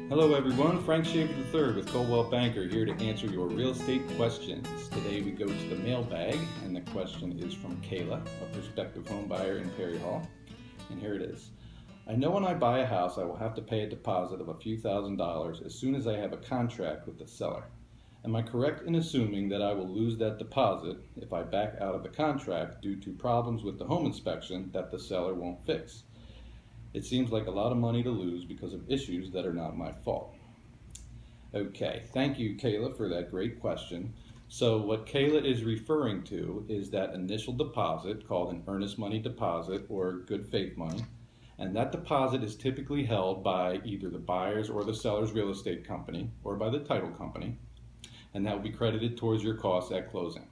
Hello everyone, Frank Schaefer III with Coldwell Banker here to answer your real estate questions. Today we go to the mailbag and the question is from Kayla, a prospective home buyer in Perry Hall. And here it is. I know when I buy a house I will have to pay a deposit of a few $1,000s as soon as I have a contract with the seller. Am I correct in assuming that I will lose that deposit if I back out of the contract due to problems with the home inspection that the seller won't fix? It seems like a lot of money to lose because of issues that are not my fault. Okay, thank you, Kayla, for that great question. So what Kayla is referring to is that initial deposit called an earnest money deposit or good faith money. And that deposit is typically held by either the buyer's or the seller's real estate company or by the title company. And that will be credited towards your costs at closing.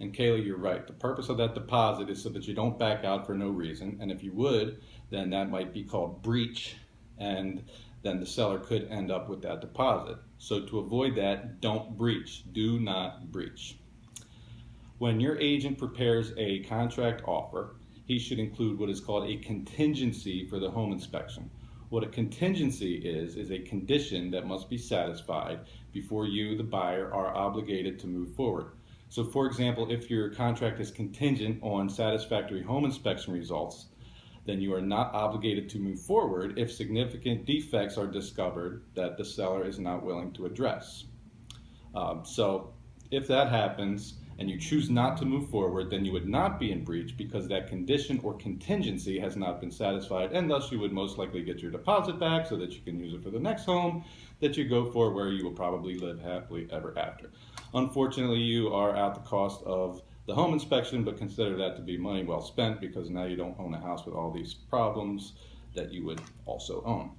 And Kayla, you're right. The purpose of that deposit is so that you don't back out for no reason. And if you would, then that might be called breach. And then the seller could end up with that deposit. So to avoid that, don't breach. Do not breach. When your agent prepares a contract offer, he should include what is called a contingency for the home inspection. What a contingency is a condition that must be satisfied before you, the buyer, are obligated to move forward. So for example, if your contract is contingent on satisfactory home inspection results, then you are not obligated to move forward if significant defects are discovered that the seller is not willing to address. So if that happens and you choose not to move forward, then you would not be in breach because that condition or contingency has not been satisfied, and thus you would most likely get your deposit back so that you can use it for the next home that you go for, where you will probably live happily ever after. Unfortunately, you are at the cost of the home inspection, but consider that to be money well spent because now you don't own a house with all these problems that you would also own.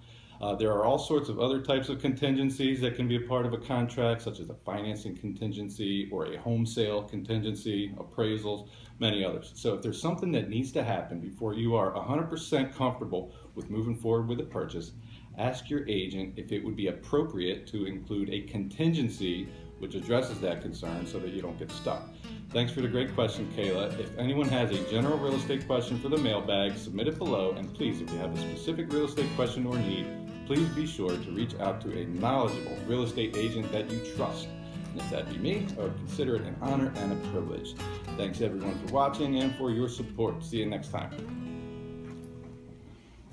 There are all sorts of other types of contingencies that can be a part of a contract, such as a financing contingency or a home sale contingency, appraisals, many others. So if there's something that needs to happen before you are 100% comfortable with moving forward with a purchase, ask your agent if it would be appropriate to include a contingency which addresses that concern so that you don't get stuck. Thanks for the great question, Kayla. If anyone has a general real estate question for the mailbag, submit it below, and please, if you have a specific real estate question or need, please be sure to reach out to a knowledgeable real estate agent that you trust. And if that be me, I would consider it an honor and a privilege. Thanks everyone for watching and for your support. See you next time.